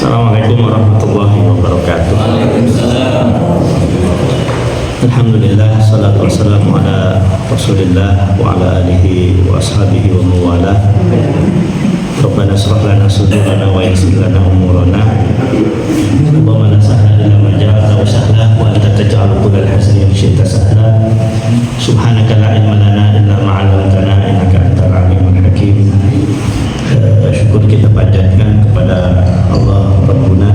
Assalamualaikum warahmatullahi wabarakatuh. Alhamdulillah, salatu wassalamu ala Rasulillah wa ala alihi wa ashabihi wa mawalah. Rabbana shrah lana sudurana wa yassir lana umurana. Allahumma la sahla illa ma ja'altahu sahla wa anta taj'alul kullal hasanin syi'ta sahla. Subhanaka la ilma lana illa ma 'allamtana innaka antal alimul hakim. Syukur kita panjatkan kepada Allah Rabbuna,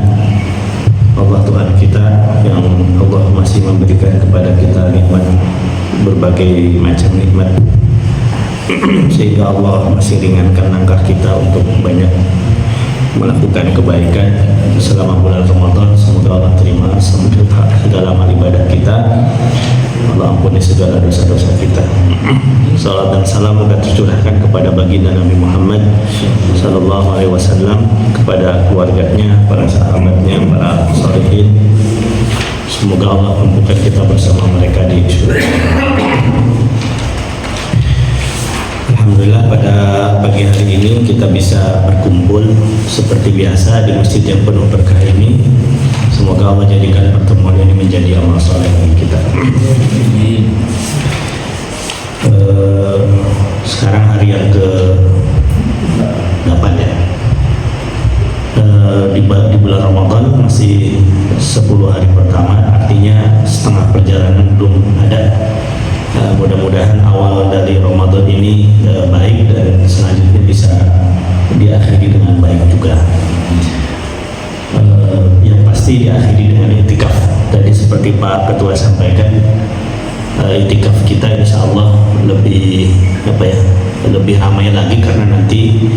Allah Tuhan kita yang Allah masih memberikan kepada kita nikmat, berbagai macam nikmat, sehingga Allah masih ringankan langkah kita untuk banyak melakukan kebaikan selama bulan Ramadan. Semoga Allah terima segala amal ibadah kita, Allah ampuni segala dosa-dosa kita. Salam dan salam moga tercurahkan kepada baginda Nabi Muhammad sallallahu alaihi wasallam, kepada keluarganya, para sahabatnya, para sholihin. Semoga Allah membuka kita bersama mereka di surga. Alhamdulillah, pada pagi hari ini kita bisa berkumpul seperti biasa di masjid yang penuh berkah ini. Semoga Allah jadikan pertemuan ini menjadi amal soleh bagi kita. Sekarang hari yang ke-8 ya. Di bulan Ramadan masih 10 hari pertama, artinya setengah perjalanan belum ada. Mudah-mudahan awal dari Ramadan ini baik dan selanjutnya bisa diakhiri dengan baik juga. Yang pasti diakhiri dengan itikaf. Tadi seperti Pak Ketua sampaikan, itikaf kita insya Allah lebih lebih ramai lagi, karena nanti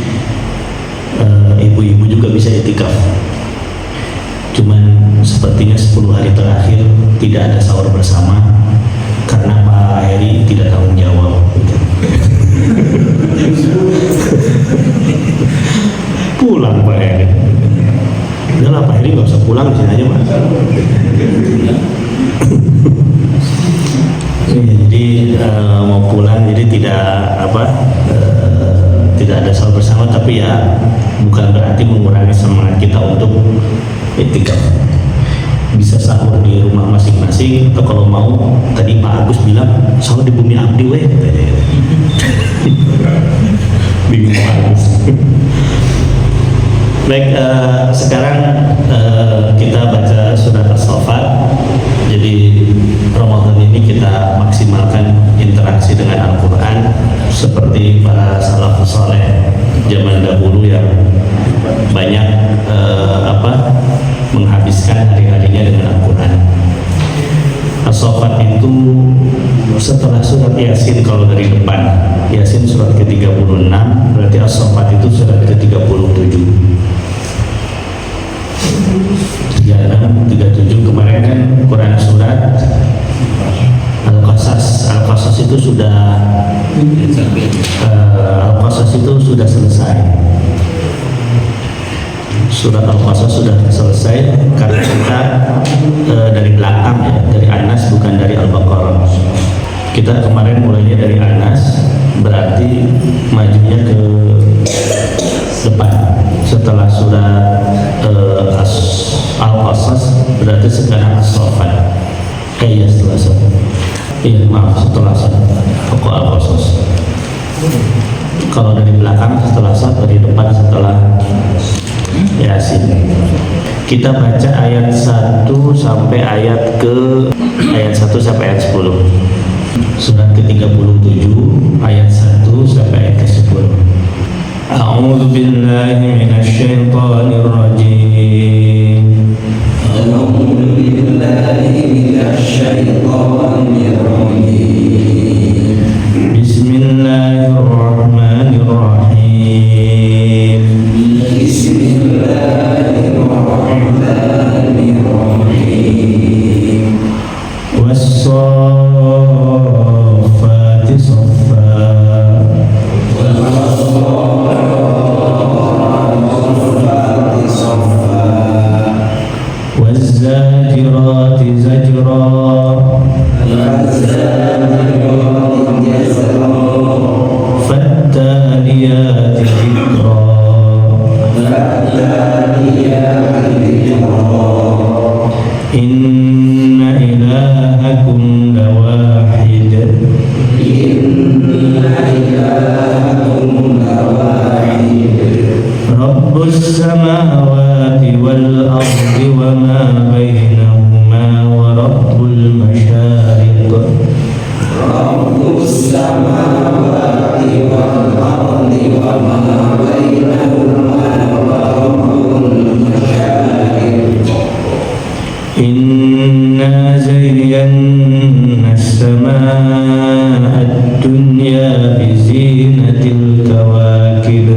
ibu-ibu juga bisa itikaf. Cuman sepertinya 10 hari terakhir tidak ada sahur bersama karena Pak Heri tidak tanggung jawab. Pulang Pak Heri. Udahlah Pak Heri nggak usah pulang, di sini aja Mas. Jadi mau pulang, jadi tidak ada sahur bersama, tapi ya bukan berarti mengurangi semangat kita untuk itikaf. Bisa sahur di rumah masing-masing, atau kalau mau, tadi Pak Agus bilang sahur di bumi abdi weh. Bingung Pak Agus. Baik, sekarang kita baca surat As-Saffat. Jadi Ramadan ini kita maksimalkan interaksi dengan Al-Quran seperti para salafus saleh zaman dahulu yang banyak menghabiskan hari-harinya dengan Al-Quran. As-Saffat itu setelah surat Yasin, kalau dari depan Yasin surat ke-36, berarti As-Saffat itu surat ke-37. 36, 37. Kemarin kan Quran surat Al-Qasas itu sudah selesai. Surat Al-Qasas sudah selesai karena kita dari belakang ya, dari Anas bukan dari Al-Baqarah. Kita kemarin mulainya dari Anas, berarti majunya ke depan. Setelah surat Al-Qasas berarti sekarang As-Saffat. Iya, setelah Saffat. Iya, maaf, setelah pokok Al-Qasas. Kalau dari belakang setelah Saffat, dari depan setelah Yasin. Kita baca ayat 1 sampai ayat 10. Surat ke-37 ayat 1 sampai ayat ke-10. A'udzu billahi minasyaitonir rajim. A'udzu billahi minasyaitonir rajim. Bismillahirrahmanirrahim. Bismillahirrahmanirrahim. Was-saffati saffa. Was-saffati saffa. السماوات والأرض وما بينهما ورب المشارق رب السماوات والأرض وما بينهما ورب المشارق إنا زينا السماء الدنيا بزينة الكواكب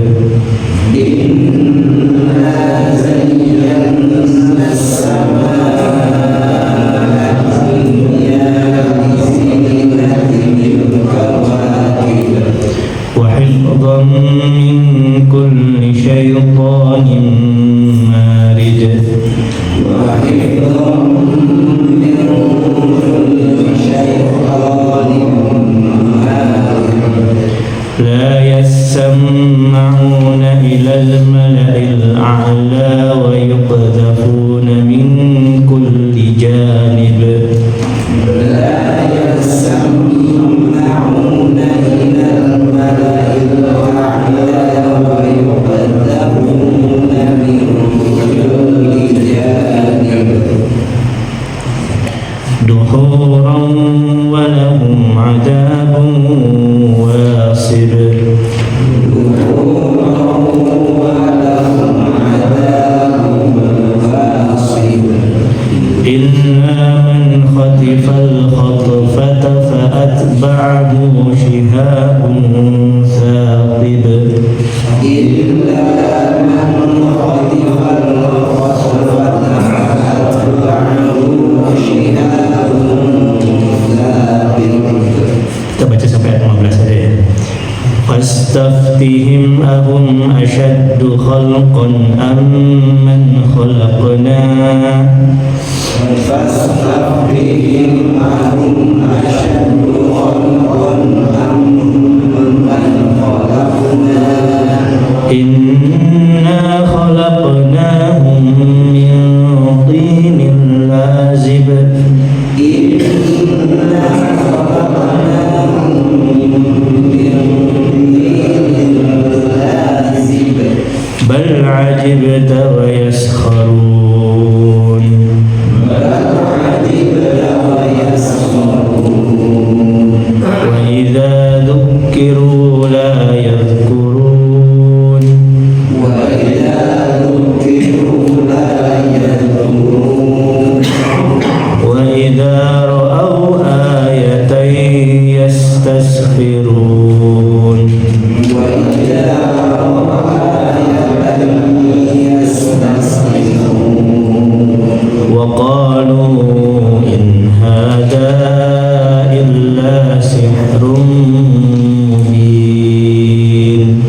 إنا زينا السماء الدنيا بزينة الكواكب وحفظا من كل شيطان مارد وحفظا من كل شيطان مارد لا يسمعون إلى الملأ الأعلى ويقذفون من كل جانب لا يسمعون إلى الملأ الأعلى ويقذفون من كل جانب دحورا ولهم عذاب واصب إلا من خطف الخطفة فأتبعه شهاب ثاقب إلا من خطف الخطفة فأتبعه شهاب ثاقب. Kita baca sampai ayat 15 saja ya. Fastaftihim ahum asyaddu khalqan amman khalaqna فاستفتهم أهم أشد خلقا أم من خلقنا Inna khalaqnahum min tinin lazib إنا خلقناهم من طين لازب bal ajibta wa yaskharun بل عجبت ويسخرون wa idza dhukkiru la yadhkurun وإذا ذكروا لا يذكرون wa idza ra'aw ayatan yastaskhirun وإذا رأوا آية يستسخرون wa qalu in hadha illa sihrun mubin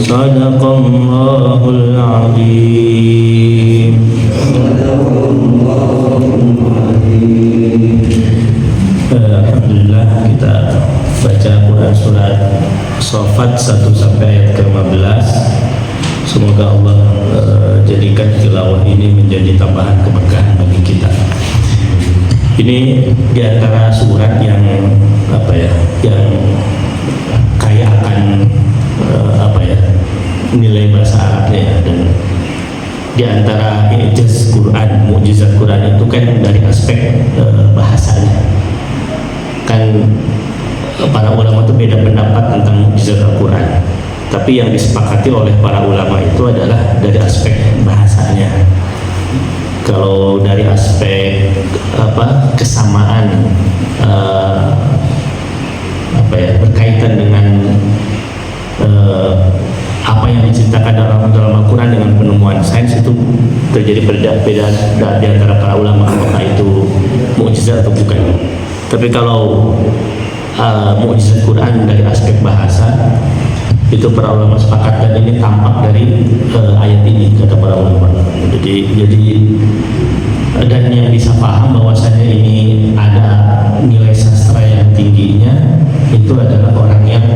Sadaqallahul azim. Alhamdulillah, kita baca Quran surat Shafat 1 sampai ayat ke-15. Semoga Allah jadikan tilawah ini menjadi tambahan keberkahan bagi kita. Ini di antara surat yang yang kaya akan nilai bahasa Arabnya ya. Dan di antara ijaz Quran, mukjizat Quran itu kan dari aspek bahasanya. Kan para ulama itu beda pendapat tentang mukjizat Al-Quran, tapi yang disepakati oleh para ulama itu adalah dari aspek bahasanya. Kalau dari aspek kesamaan berkaitan dengan apa yang diceritakan dalam Al-Quran dengan penemuan sains, itu terjadi perbedaan di antara para ulama apakah itu mukjizat atau bukan. Tapi kalau mukjizat Quran dari aspek bahasa, itu para ulama sepakat, dan ini tampak dari ayat ini kata para ulama. Jadi dan yang bisa paham bahwasanya ini ada nilai sastra yang tingginya itu adalah orang yang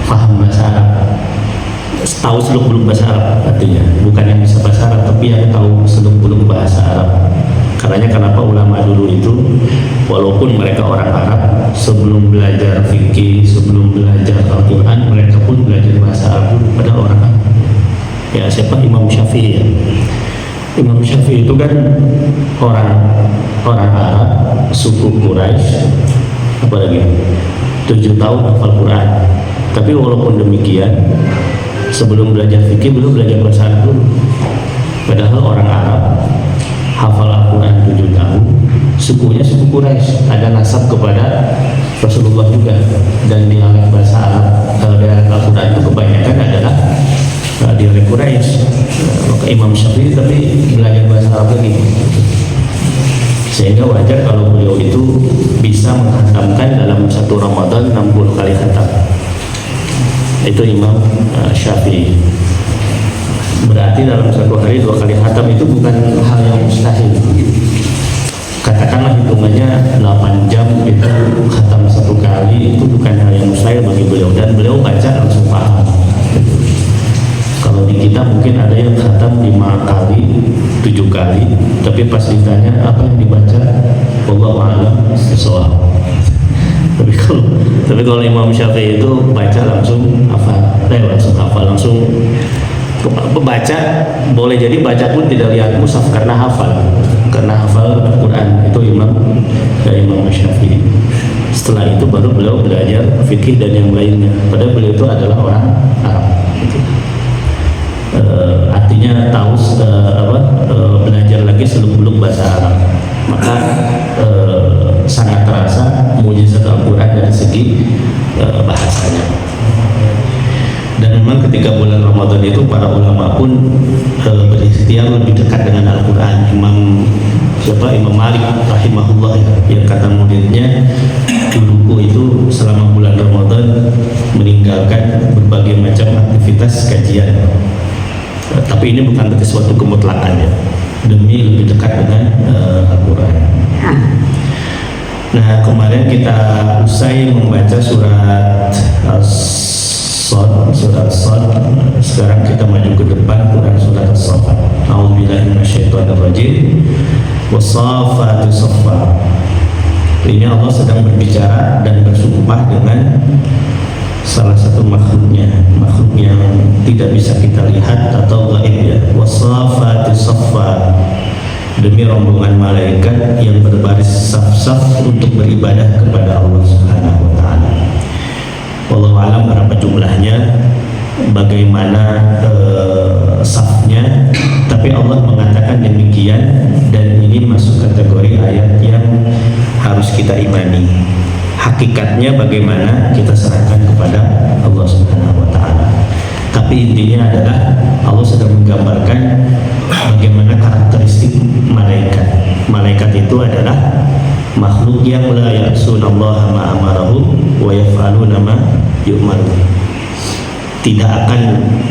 paham bahasa Arab, tahu seluk-beluk bahasa Arab, artinya bukan yang bisa bahasa Arab tapi yang tahu seluk-beluk bahasa Arab. Karena Makanya kenapa ulama dulu itu walaupun mereka orang Arab, sebelum belajar fikih, sebelum belajar Al-Quran, mereka pun belajar bahasa Arab pada orang Arab. Ya, siapa? Imam Syafi'i ya. Imam Syafi'i itu kan orang Arab, suku Quraisy, apalagi 7 tahun hafal Quran. Tapi walaupun demikian, sebelum belajar fikih belum belajar bahasa Arab dulu. Padahal orang Arab hafal Al-Quran 7 tahun, sukunya suku Quraisy, ada nasab kepada Rasulullah juga, dan dialek bahasa Arab, dialek Al-Quran itu kebanyakan adalah dialek Quraisy. Maka Imam Syafi'i tapi belajar bahasa Arab lagi, sehingga wajar kalau beliau itu bisa menghatamkan dalam satu Ramadan 60 kali khatam. Itu Imam Syafi'i. Berarti dalam satu hari 2 kali khatam itu bukan hal yang mustahil. Katakanlah hitungannya 8 jam itu khatam 1 kali, itu bukan hal yang mustahil bagi beliau, dan beliau baca langsung paham. Kalau di kita mungkin ada yang khatam 5 kali, 7 kali, tapi pas ditanya apa yang dibaca, wallahu a'lam bishawab. Tapi kalau Imam Syafi'i itu baca langsung hafal, langsung baca. Boleh jadi baca pun tidak lihat mushaf karena hafal Al-Quran. Itu Imam Syafi'i. Setelah itu baru beliau belajar fikih dan yang lainnya. Padahal beliau itu adalah orang Arab. Artinya tahu belajar lagi seluk-beluk bahasa Arab. Maka sangat terasa mukjizat Al-Quran dari segi bahasanya. Dan memang ketika bulan Ramadan itu para ulama pun berikhtiar lebih dekat dengan Al-Quran. Imam Malik rahimahullah yang kata muridnya, guruku itu selama bulan Ramadan meninggalkan berbagai macam aktivitas kajian. Tapi ini bukan berarti suatu kemutlakan ya, demi lebih dekat dengan Al-Quran. Nah, kemarin kita usai membaca surat As-Sad. Sekarang kita maju ke depan Quran surat As-Saffat. A'udzubillahi minasyaitonirrajim. Was-saffati saffa. Ini Allah sedang berbicara dan bersumpah dengan salah satu makhluk yang tidak bisa kita lihat atau gaib ya. Was-saffati saffa. Demi rombongan malaikat yang berbaris saf-saf untuk beribadah kepada Allah Subhanahu wa taala. Wallahu alam berapa jumlahnya, bagaimana safnya, tapi Allah mengatakan demikian, dan ini masuk kategori ayat yang harus kita imani. Hakikatnya bagaimana kita serahkan kepada Allah Subhanahu wa taala. Tapi intinya adalah Allah sedang menggambarkan bagaimana karakteristik malaikat. Malaikat itu adalah makhluk yang la ya'sunallaha ma amarahum wa yaf'aluna ma yu'marun. Tidak akan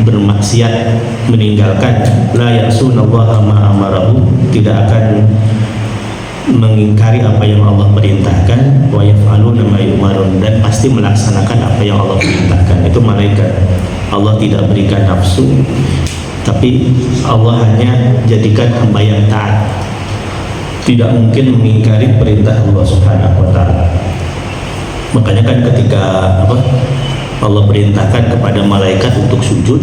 bermaksiat, meninggalkan la ya'sunallaha ma amarahum, tidak akan mengingkari apa yang Allah perintahkan, wa yaf'aluna ma yu'marun, dan pasti melaksanakan apa yang Allah perintahkan. Itu malaikat. Allah tidak berikan nafsu, tapi Allah hanya jadikan hamba yang taat. Tidak mungkin mengingkari perintah Allah Subhanahu wa taala. Makanya kan ketika Allah perintahkan kepada malaikat untuk sujud,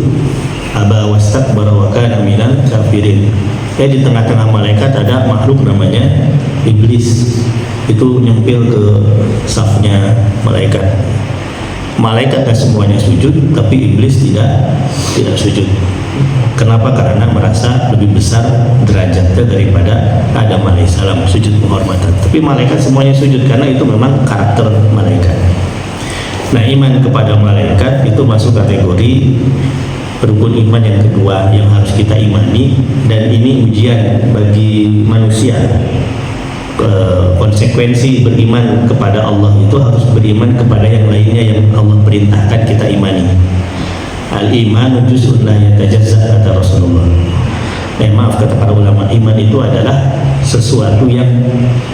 aba wastakbara wa kana minal kafirin. Di tengah-tengah malaikat ada makhluk namanya iblis. Itu nyempil ke safnya malaikat. Malaikat dan semuanya sujud, tapi iblis tidak sujud. Kenapa? Karena merasa lebih besar derajatnya daripada Adam alaihissalam, sujud penghormatan. Tapi malaikat semuanya sujud karena itu memang karakter malaikat. Nah, iman kepada malaikat itu masuk kategori rukun iman yang kedua yang harus kita imani, dan ini ujian bagi manusia. Konsekuensi beriman kepada Allah itu harus beriman kepada yang lainnya yang Allah perintahkan kita imani. Al-iman juz'un la yatajazza, kata Rasulullah. Maaf, kata para ulama, iman itu adalah sesuatu yang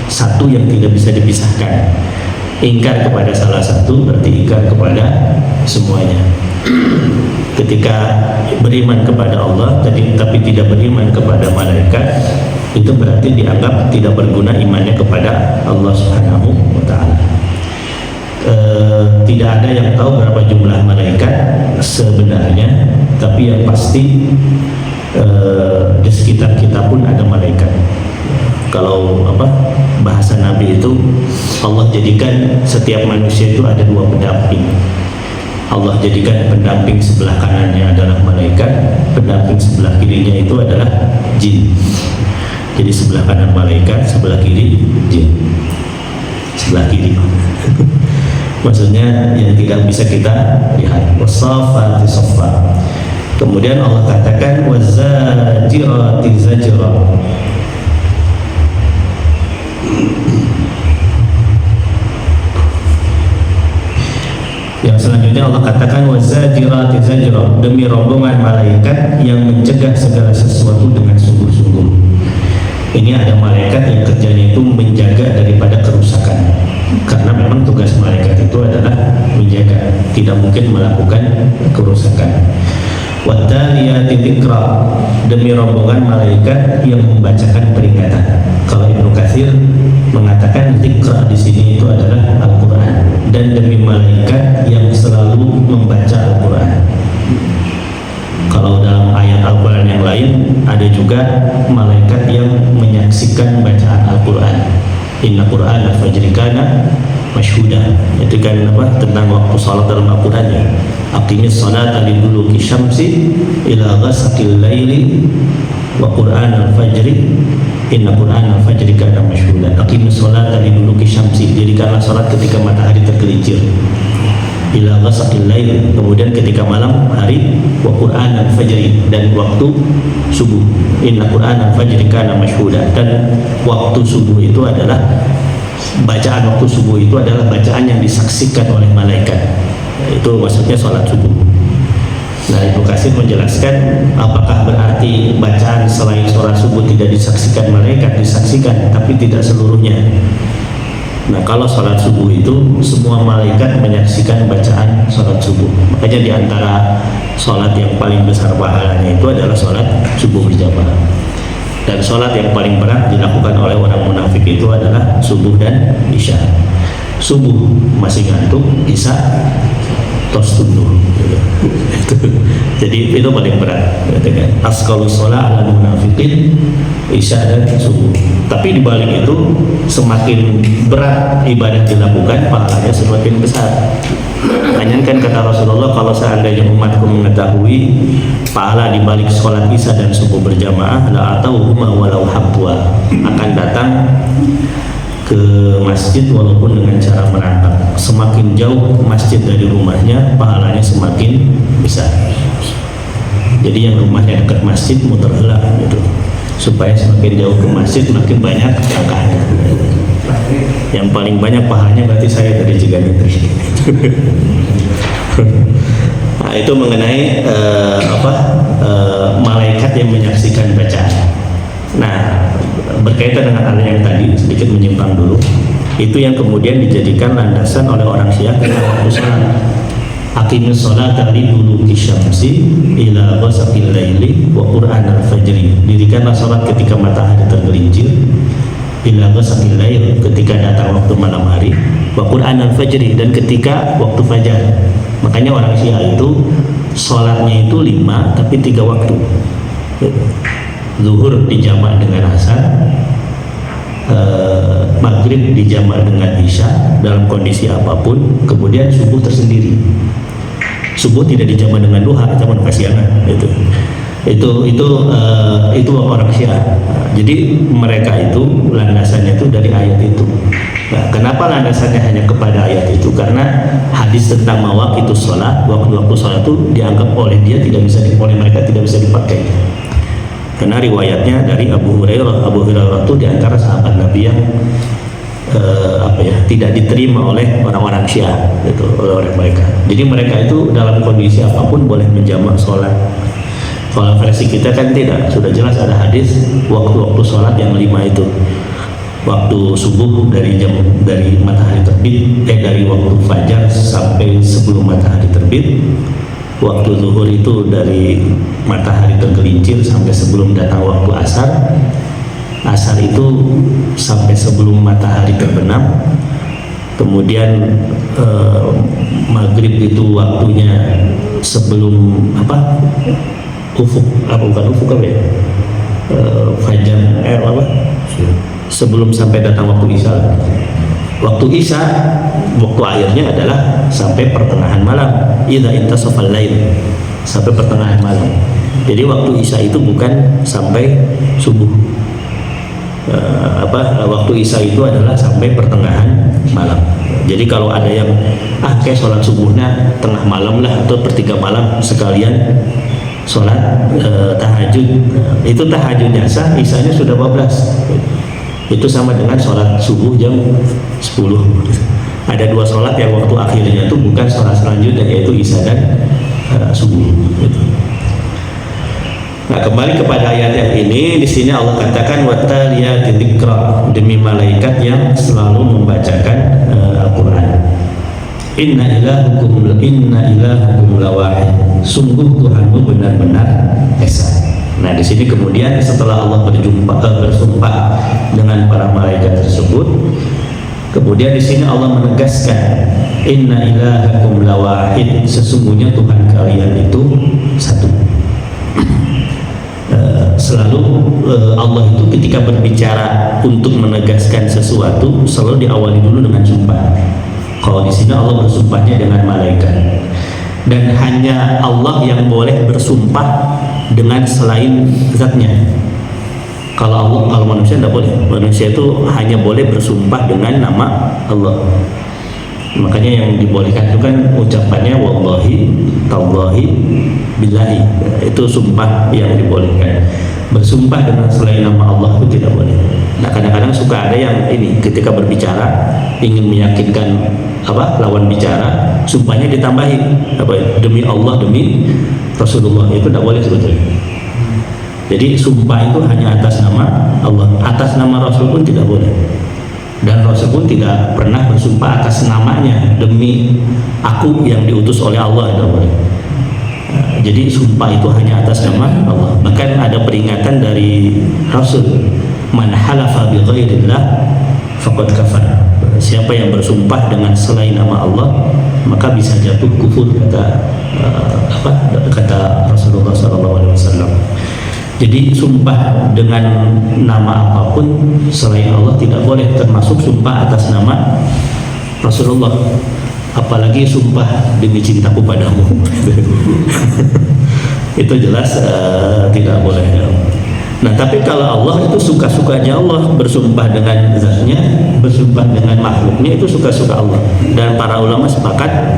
satu yang tidak bisa dipisahkan. Ingkar kepada salah satu berarti ingkar kepada semuanya. Ketika beriman kepada Allah tapi tidak beriman kepada malaikat, itu berarti dianggap tidak berguna imannya kepada Allah Subhanahu wa Ta'ala. Tidak ada yang tahu berapa jumlah malaikat sebenarnya, tapi yang pasti di sekitar kita pun ada malaikat. Kalau bahasa Nabi itu, Allah jadikan setiap manusia itu ada dua pendamping. Allah jadikan pendamping sebelah kanannya adalah malaikat, pendamping sebelah kirinya itu adalah jin. Jadi sebelah kanan malaikat, sebelah kiri jin. Sebelah kiri maksudnya yang tidak bisa kita lihat. Wassafati saffa. Kemudian Allah katakan wazajirati zajra. Yang selanjutnya Allah katakan wazajirati zajra, demi rombongan malaikat yang mencegah segala sesuatu dengan sungguh-sungguh. Ini ada malaikat yang kerjanya itu menjaga daripada kerusakan, karena memang tugas malaikat itu adalah menjaga, tidak mungkin melakukan kerusakan. Wadaliyati dzikra, demi rombongan malaikat yang membacakan peringatan. Kalau Ibnu Katsir mengatakan dzikra di sini itu adalah Al-Qur'an, dan demi malaikat yang selalu membaca Al-Qur'an. Kalau dalam ayat Al-Qur'an yang lain ada juga malaikat yang menyaksikan bacaan Al-Qur'an. Inna Qur'an al-fajri kana masyhuda. Itu kan tentang waktu salat dalam Al-Qur'an ya. Aqimis salata liduluki syamsi ila ghasaqil laili wa Qur'an al-fajri inna Qur'an al-fajri kana masyhuda. Aqimis salata liduluki syamsi, jadikanlah salat ketika matahari tergelincir, ila ghasaqil lail, kemudian ketika malam hari, wa Qur'an al-fajri, dan waktu subuh, inna Qur'an al-fajri kana masyhuda. Dan waktu subuh itu adalah bacaan, waktu subuh itu adalah bacaan yang disaksikan oleh malaikat. Itu maksudnya sholat subuh. Nah, Ibnu Katsir menjelaskan apakah berarti bacaan selain sholat subuh tidak disaksikan malaikat? Disaksikan, tapi tidak seluruhnya. Nah, kalau sholat subuh itu semua malaikat menyaksikan bacaan sholat subuh. Makanya di antara sholat yang paling besar pahalanya itu adalah sholat subuh berjamaah. Dan sholat yang paling berat dilakukan oleh orang munafik itu adalah subuh dan isya. Subuh masih ngantuk, isya tos tunduh. Jadi itu paling berat. Asqalus sholat ala munafiqin, isya dan subuh. Tapi dibalik itu semakin berat ibadah dilakukan, pahalanya semakin besar. Tanyakan kata Rasulullah, kalau seandainya umatku mengetahui pahala dibalik sholat isya dan subuh berjamaah, la atauhuma walau habwa, akan datang ke masjid walaupun dengan cara merangkak. Semakin jauh masjid dari rumahnya, pahalanya semakin besar. Jadi yang rumahnya dekat masjid muter heula gitu, supaya semakin jauh ke masjid makin banyak langkahnya. Yang paling banyak pahalanya berarti saya dari Ciganjur. Nah, itu mengenai malaikat yang menyaksikan bacaan. Nah, berkaitan dengan hal yang tadi sedikit menyimpang dulu, itu yang kemudian dijadikan landasan oleh orang Syiah tentang waktu sholat. Aqimus sholata liduluki syamsi ila ghasaqil laili wa Qur'an al-fajri. Dirikanlah sholat ketika matahari tergelincir, ila ghasaqil lail, ketika datang waktu malam hari, wa Qur'an al-fajri, dan ketika waktu fajar. Makanya orang Syiah itu sholatnya itu 5 tapi 3 waktu. Zuhur dijamak dengan asar, maghrib dijamak dengan isya dalam kondisi apapun, kemudian subuh tersendiri. Subuh tidak dijamak dengan duha, cuma kasiangan itu orang Syiah. Jadi mereka itu landasannya itu dari ayat itu. Nah, kenapa landasannya hanya kepada ayat itu? Karena hadis tentang mawaqitus shalah, waktu-waktu sholat itu dianggap oleh dia tidak bisa, oleh mereka tidak bisa dipakai. Karena riwayatnya dari Abu Hurairah. Abu Hurairah itu diantara sahabat Nabi yang tidak diterima oleh orang-orang Syiah, gitu, oleh mereka. Jadi mereka itu dalam kondisi apapun boleh menjamak sholat. Kalau versi kita kan tidak, sudah jelas ada hadis waktu-waktu sholat yang 5 itu. Waktu subuh dari matahari terbit, dari waktu fajar sampai sebelum matahari terbit. Waktu zuhur itu dari matahari tergelincir sampai sebelum datang waktu asar. asar itu sampai sebelum matahari terbenam. Kemudian maghrib itu waktunya sebelum ufuk, bukan ufuk apa ya, fajar sebelum sampai datang waktu isya. Waktu isya, waktu akhirnya adalah sampai pertengahan malam, idza intasafal lail, sampai pertengahan malam. Jadi waktu isya itu bukan sampai subuh. Waktu isya itu adalah sampai pertengahan malam. Jadi kalau ada yang kayak sholat subuhnya tengah malam lah atau per-3 malam sekalian sholat tahajud, itu tahajudnya sah, isyanya sudah 12. Itu sama dengan sholat subuh jam 10. Ada 2 sholat yang waktu akhirnya itu bukan sholat selanjutnya, yaitu isya dan subuh. Nah, kembali kepada ayat yang ini, di sini Allah katakan wattaliyati dzikra, demi malaikat yang selalu membacakan Al-Qur'an. Inna ilahakum lawahid, sungguh Tuhanmu benar-benar esa. Nah, di sini kemudian setelah Allah bersumpah dengan para malaikat tersebut, kemudian di sini Allah menegaskan inna ilahakum lawahid, sesungguhnya Tuhan kalian itu satu. Selalu Allah itu ketika berbicara untuk menegaskan sesuatu selalu diawali dulu dengan sumpah. Kalau di sini Allah bersumpahnya dengan malaikat, dan hanya Allah yang boleh bersumpah dengan selain zatnya. Kalau manusia tidak boleh. Manusia itu hanya boleh bersumpah dengan nama Allah. Makanya yang dibolehkan itu kan ucapannya wallahi, tallahi, billahi. Itu sumpah yang dibolehkan. Bersumpah dengan selain nama Allah itu tidak boleh. Nah, kadang-kadang suka ada yang ini ketika berbicara ingin meyakinkan lawan bicara, sumpahnya ditambahi demi Allah, demi Rasulullah. Itu tidak boleh sebetulnya. Jadi sumpah itu hanya atas nama Allah, atas nama Rasul pun tidak boleh. Dan Rasul pun tidak pernah bersumpah atas namanya, demi aku yang diutus oleh Allah, tidak boleh. Jadi sumpah itu hanya atas nama Allah. Bahkan ada peringatan dari Rasul, man halafa bi ghairillah faqad kafar. Siapa yang bersumpah dengan selain nama Allah maka bisa jatuh kufur, kata Rasulullah SAW. Jadi sumpah dengan nama apapun selain Allah tidak boleh, termasuk sumpah atas nama Rasulullah. Apalagi sumpah demi cintaku padamu. Itu jelas tidak boleh. Nah, tapi kalau Allah itu suka-sukanya Allah, bersumpah dengan zatnya, bersumpah dengan makhluknya, itu suka-suka Allah. Dan para ulama sepakat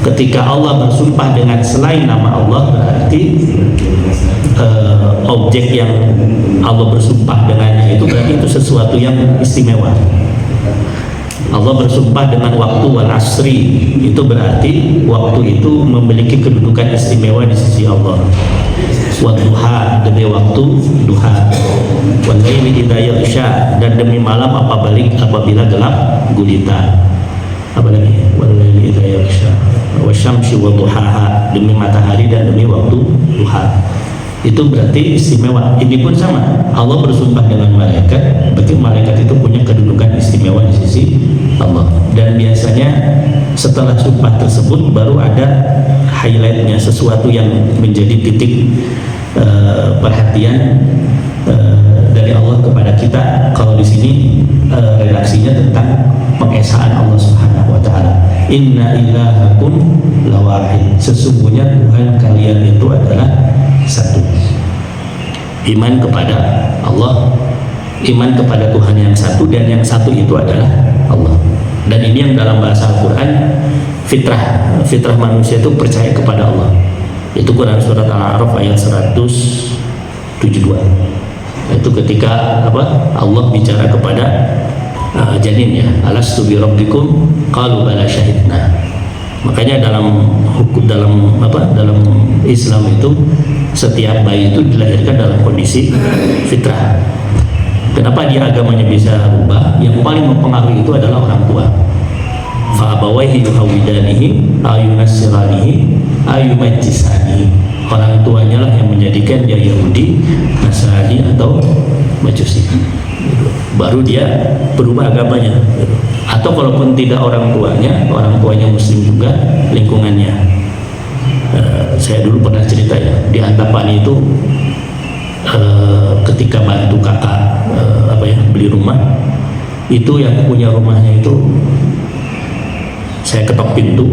ketika Allah bersumpah dengan selain nama Allah, berarti objek yang Allah bersumpah dengannya itu berarti itu sesuatu yang istimewa. Allah bersumpah dengan waktu wal asri, itu berarti waktu itu memiliki kedudukan istimewa di sisi Allah. Wa duha, demi waktu duha. Wal laili idza yaghsha, dan demi malam apabila gelap gulita. Apa lagi? Wal laili idza yaghsha. Wa syamsi wa duhaha, demi matahari dan demi waktu duha. Itu berarti istimewa. Ini pun sama, Allah bersumpah dengan malaikat, berarti malaikat itu punya kedudukan istimewa di sisi Allah. Dan biasanya setelah sumpah tersebut baru ada highlightnya, sesuatu yang menjadi titik perhatian dari Allah kepada kita. Kalau di sini redaksinya tentang pengesaan Allah Subhanahu wa taala. Inna ilahakum lawahid, sesungguhnya Tuhan kalian itu adalah satu. Iman kepada Allah, iman kepada Tuhan yang satu, dan yang satu itu adalah Allah. Dan ini yang dalam bahasa Al-Quran fitrah manusia itu percaya kepada Allah. Itu Quran surat Al-A'raf ayat 172. Itu ketika Allah bicara kepada janin, ya, alastu bi rabbikum qalu bala syahidna. Makanya dalam hukum, dalam Islam itu setiap bayi itu dilahirkan dalam kondisi fitrah. Kenapa dia agamanya bisa berubah? Yang paling mempengaruhi itu adalah orang tua. Fa abawaihi yuhawidanihi ayunassiranihi ayumajjisanihi. Orang tuanya lah yang menjadikan dia Yahudi, Nasrani atau Majusi. Baru dia berubah agamanya. Atau kalaupun tidak orang tuanya Muslim juga, lingkungannya. Saya dulu pernah cerita ya, di Antapani itu ketika bantu kakak beli rumah, itu yang punya rumahnya itu saya ketok pintu,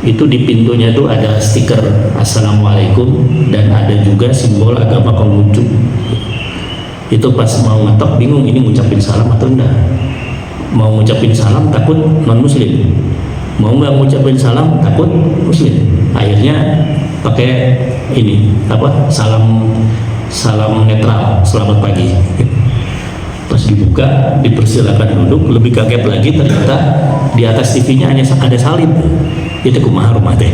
itu di pintunya itu ada stiker Assalamualaikum dan ada juga simbol agama Konghucu. Itu pas mau ngetok bingung ini ngucapin salam atau enggak. Mau ngucapin salam takut non muslim, mau nggak ngucapin salam takut muslim. Akhirnya pakai ini salam netral, selamat pagi. Pas dibuka, dipersilakan duduk, lebih kaget lagi ternyata di atas TV-nya hanya ada salib. Itu kumaha rumah teh.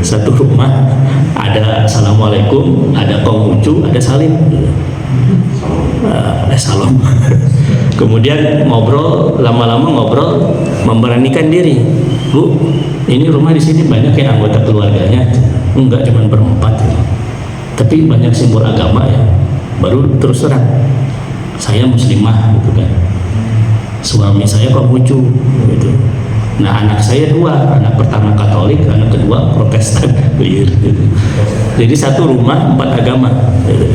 Satu rumah ada Assalamualaikum, ada Konghucu, ada salib. Salam. Kemudian ngobrol, lama-lama ngobrol, memberanikan diri. Bu, ini rumah di sini banyak yang anggota keluarganya. Enggak, cuma berempat. Tapi banyak simbol agama ya. Baru terus terang, saya muslimah gitu kan. Suami saya Konghucu gitu. Nah, anak saya 2, anak pertama Katolik, anak kedua Protestan. Gitu. Jadi satu rumah 4 agama. Gitu.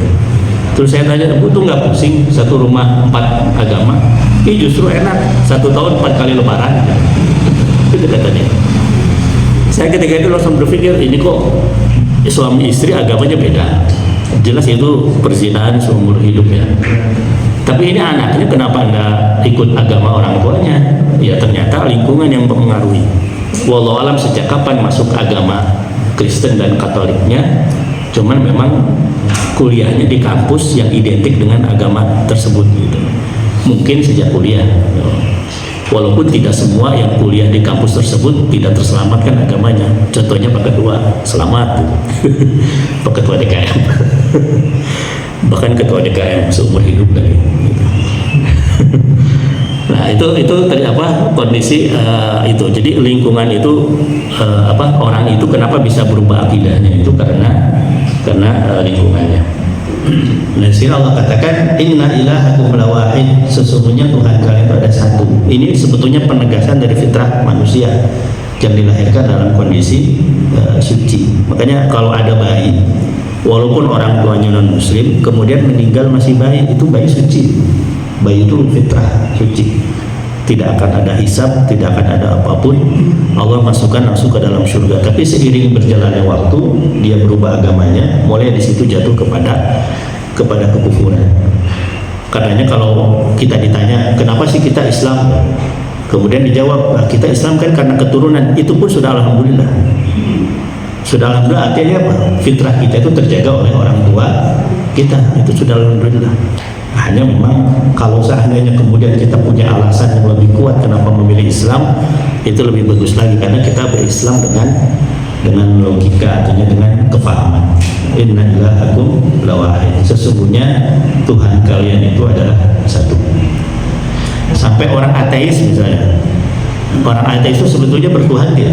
Terus saya tanya, Bu tuh nggak pusing satu rumah 4 agama? Ini justru enak, 1 tahun 4 kali lebaran. Itu katanya. Saya ketika itu langsung berpikir, ini kok suami istri agamanya beda. Jelas itu perzinahan seumur hidup ya. Tapi ini anaknya kenapa nggak ikut agama orang tuanya? Ya ternyata lingkungan yang mempengaruhi. Wallahu alam sejak kapan masuk agama Kristen dan Katoliknya, cuman memang kuliahnya di kampus yang identik dengan agama tersebut gitu. Mungkin sejak kuliah, walaupun tidak semua yang kuliah di kampus tersebut tidak terselamatkan agamanya. Contohnya Pak Ketua selamat, Pak Ketua DKM, bahkan Ketua DKM seumur hidup dari gitu. Nah itu tadi kondisi itu. Jadi lingkungan itu orang itu kenapa bisa berubah akidahnya itu karena lingkungannya. Nah, sini Allah katakan inna ilahakum lawahid, sesungguhnya Tuhan kalian itu ada satu. Ini sebetulnya penegasan dari fitrah manusia yang dilahirkan dalam kondisi suci. Makanya kalau ada bayi, walaupun orang tuanya non muslim, kemudian meninggal masih bayi, itu bayi suci. Bayi itu fitrah suci, tidak akan ada hisab, tidak akan ada apapun. Allah masukkan langsung ke dalam surga. Tapi seiring berjalannya waktu, dia berubah agamanya, mulai di situ jatuh kepada kekufuran. Karenanya kalau kita ditanya, kenapa sih kita Islam? Kemudian dijawab, kita Islam kan karena keturunan. Itu pun sudah alhamdulillah. Sudah alhamdulillah, artinya apa? Fitrah kita itu terjaga oleh orang tua kita. Itu sudah alhamdulillah. Hanya memang kalau seandainya kemudian kita punya alasan yang lebih kuat kenapa memilih Islam, itu lebih bagus lagi karena kita berislam dengan logika, artinya dengan kefahaman. Inna ilahakum lawahid, sesungguhnya Tuhan kalian itu adalah satu. Sampai orang ateis misalnya, orang ateis itu sebetulnya bertuhan dia,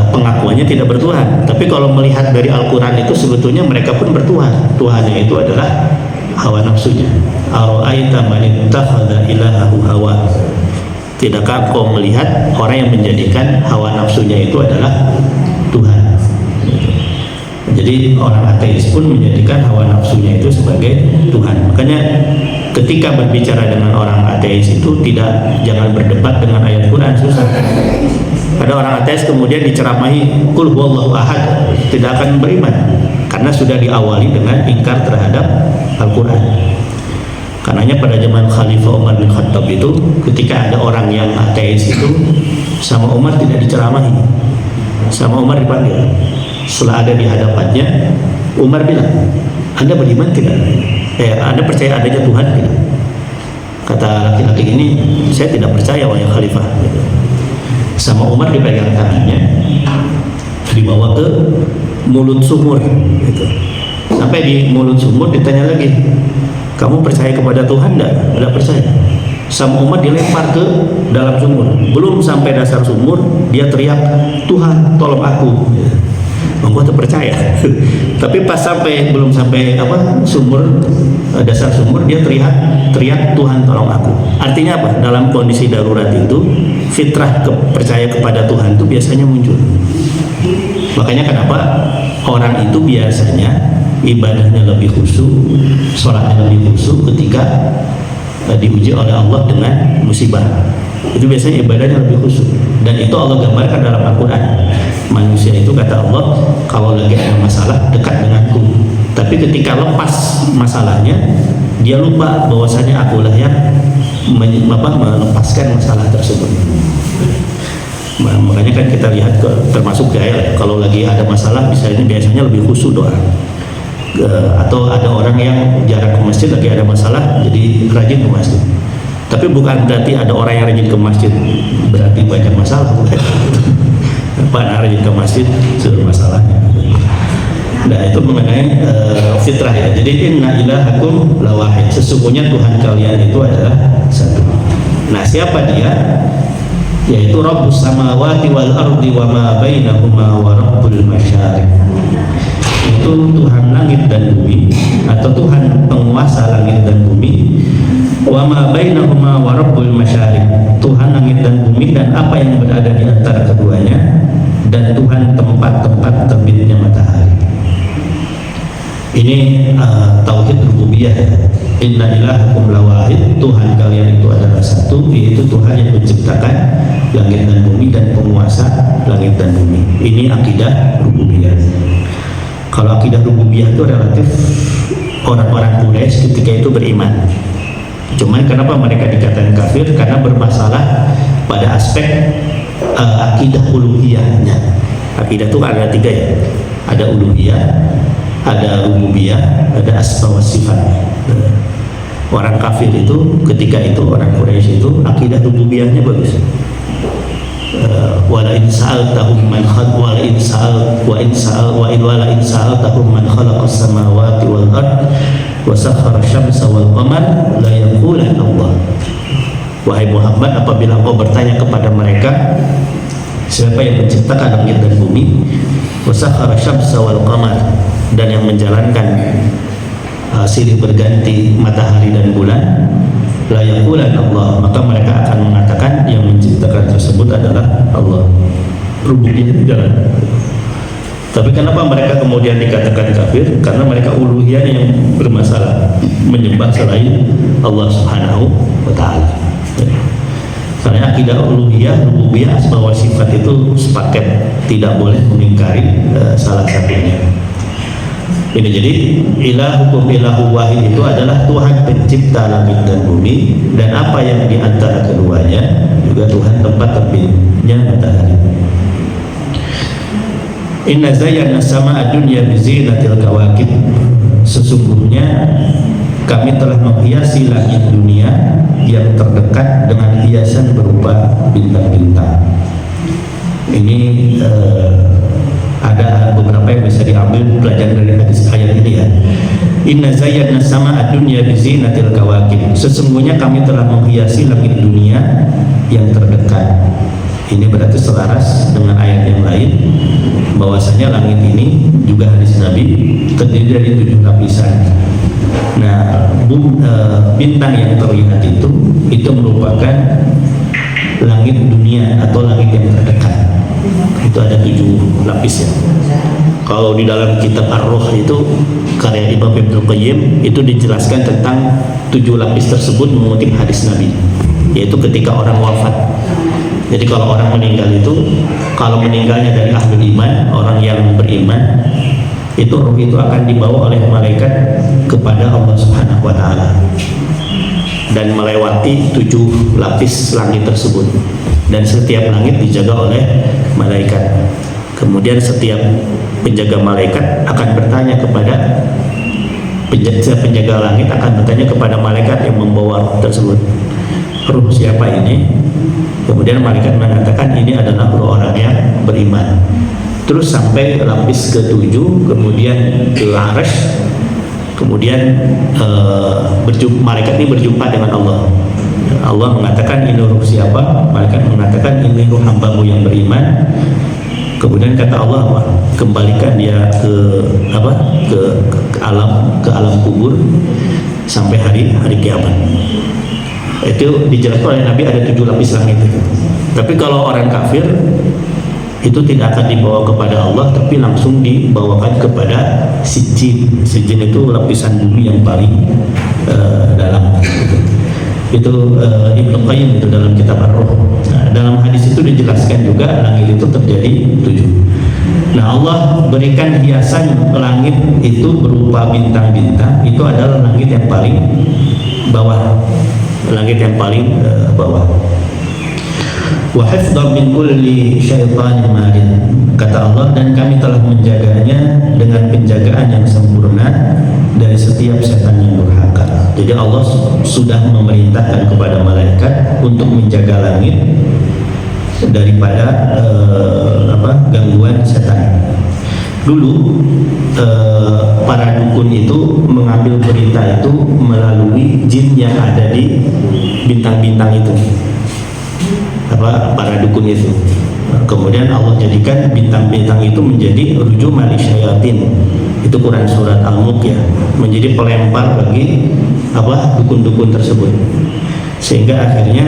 pengakuannya tidak bertuhan, tapi kalau melihat dari Al-Quran itu sebetulnya mereka pun bertuhan. Tuhannya itu adalah hawa nafsunya. Ara'aita man ittakhadha ilahahu hawa, tidakkah kau melihat orang yang menjadikan hawa nafsunya itu adalah Tuhan? Jadi orang ateis pun menjadikan hawa nafsunya itu sebagai Tuhan. Makanya ketika berbicara dengan orang ateis itu jangan berdebat dengan ayat Quran, susah. Ada orang ateis kemudian diceramahi qul huwallahu ahad, tidak akan beriman karena sudah diawali dengan ingkar terhadap Al-Quran. Karenanya pada zaman Khalifah Umar bin Khattab itu, ketika ada orang yang ateis itu, sama Umar tidak diceramahi, sama Umar dipanggil. Setelah ada di hadapannya, Umar bilang, Anda beriman tidak? Anda percaya adanya Tuhan tidak? Kata laki-laki ini, saya tidak percaya wahai Khalifah. Sama Umar dipegang tangannya, dibawa ke mulut sumur gitu. Sampai di mulut sumur ditanya lagi, kamu percaya kepada Tuhan enggak? Tidak percaya. Sama Umar dilempar ke dalam sumur. Belum sampai dasar sumur dia teriak, Tuhan tolong aku. Gua tuh percaya. Tapi pas belum sampai dasar sumur, dia teriak Tuhan tolong aku. Artinya apa? Dalam kondisi darurat itu fitrah percaya kepada Tuhan itu biasanya muncul. Makanya kenapa orang itu biasanya ibadahnya lebih khusyuk, sholatnya lebih khusyuk ketika diuji oleh Allah dengan musibah. Itu biasanya ibadahnya lebih khusyuk, dan itu Allah gambarkan dalam Al-Quran. Manusia itu kata Allah, kalau lagi ada masalah dekat denganku, tapi ketika lepas masalahnya dia lupa bahwasanya akulah yang melepaskan masalah tersebut. Makanya kan kita lihat termasuk gaya, kalau lagi ada masalah biasanya lebih khusyuk doa. Atau ada orang yang jarang ke masjid, lagi ada masalah jadi rajin ke masjid. Tapi bukan berarti ada orang yang rajin ke masjid berarti banyak masalah, bukan. Pada rajin ke masjid seluruh masalahnya. Nah, itu mengenai fitrah ya. Jadi inna ilahakum lawahid, sesungguhnya Tuhan kalian itu adalah satu. Nah, siapa dia? Yaitu Rabbus samawati wal ardi wa ma bainahuma wa rabbul masyariq. Itu Tuhan langit dan bumi, atau Tuhan penguasa langit dan bumi. Wa ma bainahuma wa rabbul masyariq, Tuhan langit dan bumi dan apa yang berada di antara keduanya, dan Tuhan tempat-tempat terbitnya matahari. Ini tauhid rububiyah. Inna ilahakum lawahid, Tuhan kalian itu adalah satu, yaitu Tuhan yang menciptakan langit dan bumi dan penguasa langit dan bumi. Ini akidah rububiyah. Kalau akidah rububiyah itu relatif orang-orang Quraisy ketika itu beriman. Cuman kenapa mereka dikatakan kafir? Karena bermasalah pada aspek akidah uluhiyahnya. Akidah itu ada 3 ya. Ada uluhiyah, ada rububiyah, ada asma wa sifat. Orang kafir itu ketika itu, orang Quraisy itu akidah rububiyahnya bagus. Wala in sa'altahum man khalaq wala in sa'altahum man khalaqas samawati wal ard wa sakhkhara asy-syamsa wal qamar la yaqulan Allah. Wahai Muhammad, apabila engkau bertanya kepada mereka siapa yang menciptakan langit dan bumi, wa sakhkhara asy-syamsa wal qamar, dan yang menjalankan silih berganti matahari dan bulan, la yaqulan Allah, maka mereka akan mengatakan yang menciptakan tersebut adalah Allah. Rububiyah itu jalan. Tapi kenapa mereka kemudian dikatakan kafir? Karena mereka uluhiyah yang bermasalah, menyembah selain Allah Subhanahu wa taala. Karena akidah uluhiyah, rububiyah, asma wa sifat itu sepaket, tidak boleh mengingkari salah satunya. Ini jadi ilahukum ilahu wahid itu adalah Tuhan pencipta langit dan bumi dan apa yang di antara keduanya, juga Tuhan tempat terbitnya matahari. Inna zayyana sama'a dunya bizinatil kawakib, sesungguhnya kami telah menghiasi langit dunia yang terdekat dengan hiasan berupa bintang-bintang. Ini ada beberapa yang bisa diambil pelajaran dari hadis ayat ini ya. Inna zayyana sama'a dunya bizinatil kawakib, sesungguhnya kami telah menghiasi langit dunia yang terdekat. Ini berarti selaras dengan ayat yang lain bahwasanya langit ini juga hadis Nabi terdiri dari 7 lapisan. Nah, bintang yang terlihat itu merupakan langit dunia atau langit yang terdekat. Itu ada 7 lapis ya. Kalau di dalam kitab Ar-Ruh itu karya Imam Ibnu Qayyim itu dijelaskan tentang 7 lapis tersebut mengutip hadis Nabi, yaitu ketika orang wafat. Jadi kalau orang meninggal itu, kalau meninggalnya dari ahlul iman, orang yang beriman, itu ruh itu akan dibawa oleh malaikat kepada Allah Subhanahu wa taala dan melewati 7 lapis langit tersebut, dan setiap langit dijaga oleh malaikat. Kemudian setiap penjaga malaikat akan bertanya kepada penjaga langit akan bertanya kepada malaikat yang membawa ruh tersebut, ruh siapa ini? Kemudian malaikat mengatakan ini adalah ruh orang yang beriman. Terus sampai lapis ke-7, kemudian ke Arsy, kemudian malaikat ini berjumpa dengan Allah. Allah mengatakan ini ruh siapa? Malaikat mengatakan ini ruh hambamu yang beriman. Kemudian kata Allah apa? Kembalikan dia ke apa? Ke alam kubur sampai hari kiamat. Itu dijelaskan oleh Nabi ada 7 lapis langit itu. Tapi kalau orang kafir itu tidak akan dibawa kepada Allah, tapi langsung dibawakan kepada sijin. Sijin itu lapisan bumi yang paling dalam. Itu Ibnu Qayyim itu dalam kitab Ar-Ruh. Nah, dalam hadis itu dijelaskan juga langit itu terjadi 7. Nah, Allah berikan hiasan langit itu berupa bintang-bintang. Itu adalah langit yang paling bawah, langit yang paling bawah. Wa hifdhan min kulli syaitanin marid, kata Allah, dan kami telah menjaganya dengan penjagaan yang sempurna dari setiap setan yang durhaka. Jadi Allah sudah memerintahkan kepada malaikat untuk menjaga langit daripada gangguan setan. Dulu para dukun itu mengambil berita itu melalui jin yang ada di bintang-bintang itu, para dukun itu. Kemudian Allah jadikan bintang-bintang itu menjadi rujuman syayatin. Itu Quran surat Al-Mulk ya, menjadi pelempar bagi dukun-dukun tersebut, sehingga akhirnya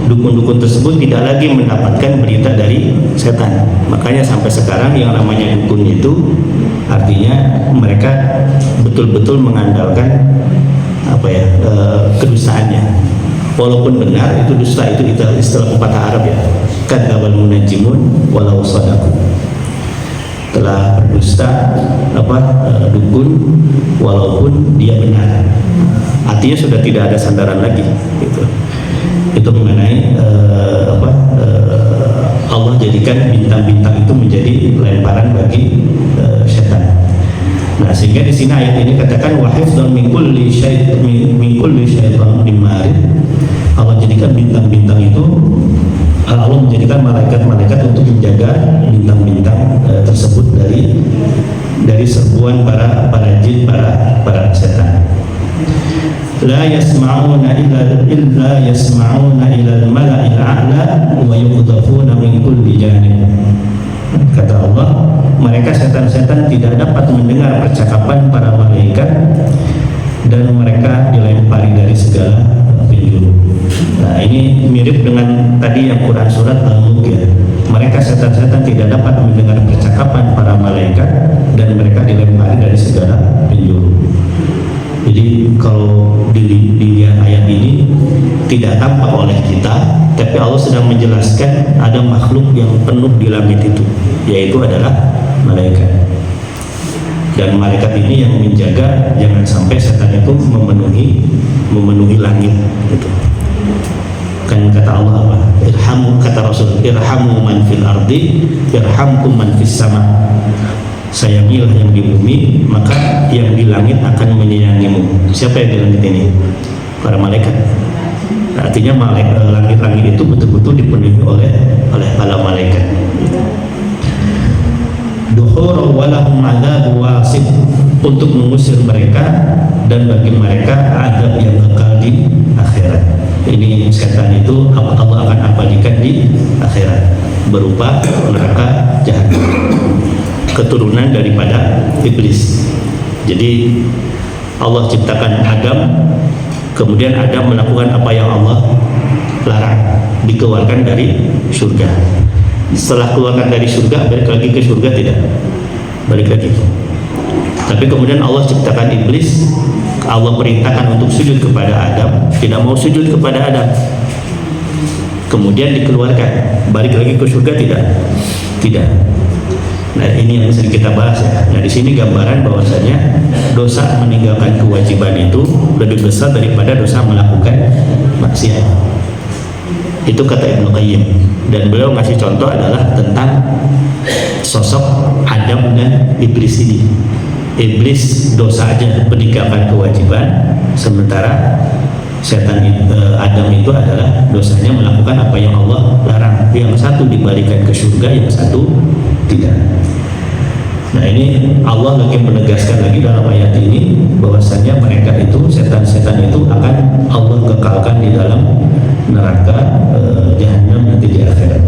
dukun-dukun tersebut tidak lagi mendapatkan berita dari setan. Makanya sampai sekarang yang namanya dukun itu artinya mereka betul-betul mengandalkan kedustaannya. Walaupun benar itu dusta, itu istilah pepatah Arab ya, kadzdzabal munajimun walau shadaqu. Telah berdusta dukun walaupun dia benar. Artinya sudah tidak ada sandaran lagi gitu. Itu mengenai Allah jadikan bintang-bintang itu menjadi lemparan bagi setan. Nah, sehingga di sini ayat ini katakan wa hifdzan min kulli syaitan marid. Allah jadikan bintang-bintang itu, Allah menjadikan malaikat-malaikat untuk menjaga bintang-bintang tersebut dari serbuan para jin, para setan. La yasma'una illa yasma'una ila al-mala'il a'la wa yuqdhafuna min kulli janib. Kata Allah, mereka setan-setan tidak dapat mendengar percakapan para malaikat dan mereka dilempari dari segala penjuru. Nah, ini mirip dengan tadi yang Quran surat Al-Mulk ya. Mereka setan-setan tidak dapat mendengar percakapan para malaikat dan mereka dilempari dari segala penjuru. Jadi kalau dilihat ayat ini tidak tampak oleh kita, tapi Allah sedang menjelaskan ada makhluk yang penuh di langit itu, yaitu adalah malaikat. Dan malaikat ini yang menjaga jangan sampai setan itu memenuhi langit gitu. Kan kata Allah apa? Irhamu, kata Rasul, irhamu man fil ardi irhamkum man fis sama. Sayangilah yang di bumi, maka yang di langit akan menyayangimu. Siapa yang di langit ini? Para malaikat. Artinya langit-langit itu betul-betul dipenuhi oleh para malaikat. Duhur walahum adzab wasid, untuk mengusir mereka dan bagi mereka adab yang kekal di akhirat. Ini setan itu Allah akan abadikan di akhirat berupa neraka jahanam, keturunan daripada iblis. Jadi Allah ciptakan Adam, kemudian Adam melakukan apa yang Allah larang, dikeluarkan dari surga. Setelah keluarkan dari surga, balik lagi ke surga? Tidak, balik lagi. Tapi kemudian Allah ciptakan iblis, Allah perintahkan untuk sujud kepada Adam, tidak mau sujud kepada Adam. Kemudian dikeluarkan, balik lagi ke surga? Tidak. Nah, ini yang sering kita bahas ya. Nah, di sini gambaran bahwasanya dosa meninggalkan kewajiban itu lebih besar daripada dosa melakukan maksiat. Itu kata Ibnu Qayyim. Dan beliau ngasih contoh adalah tentang sosok Adam dan iblis ini. Iblis dosa aja meninggalkan kewajiban, sementara setan Adam itu adalah dosanya melakukan apa yang Allah larang. Yang satu dibalikan ke surga, yang satu tidak. Nah, ini Allah lagi menegaskan lagi dalam ayat ini bahwasanya mereka itu, setan-setan itu akan Allah kekalkan di dalam neraka jahanam nanti di akhirat.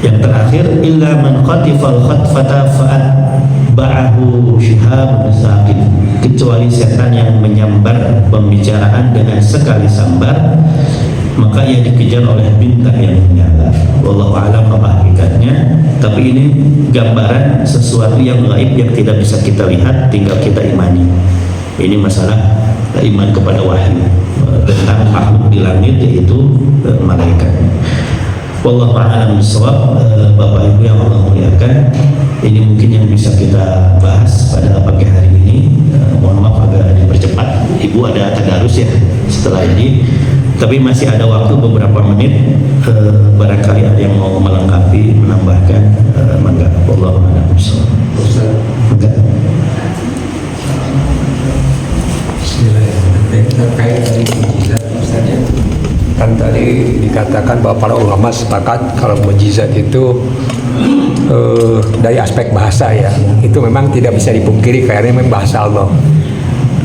Yang terakhir terakhir illa man khatifal khatfata fa'atba'ahu shihabun saqib, kecuali setan yang menyambar pembicaraan dengan sekali sambar, maka ia dikejar oleh bintang yang menyala. Wallahu a'lam apa hakikatnya, tapi ini gambaran sesuatu yang gaib yang tidak bisa kita lihat, tinggal kita imani. Ini masalah iman kepada wahyu tentang makhluk di langit, yaitu malaikat. Wallahu a'lam bishawab. Bapak Ibu yang Allah muliakan, ini mungkin yang bisa kita bahas pada pagi hari ini. Mohon maaf agak dipercepat. Ibu ada tadarus ya setelah ini, tapi masih ada waktu beberapa menit. Barangkali ada yang mau melengkapi, menambahkan, mangga. Wallahu a'lam bishawab. Enggak. Terkait dari mukjizat, Ustaz, kan tadi dikatakan bahwa para ulama sepakat kalau mukjizat itu dari aspek bahasa ya, itu memang tidak bisa dipungkiri karena memang bahasa Allah.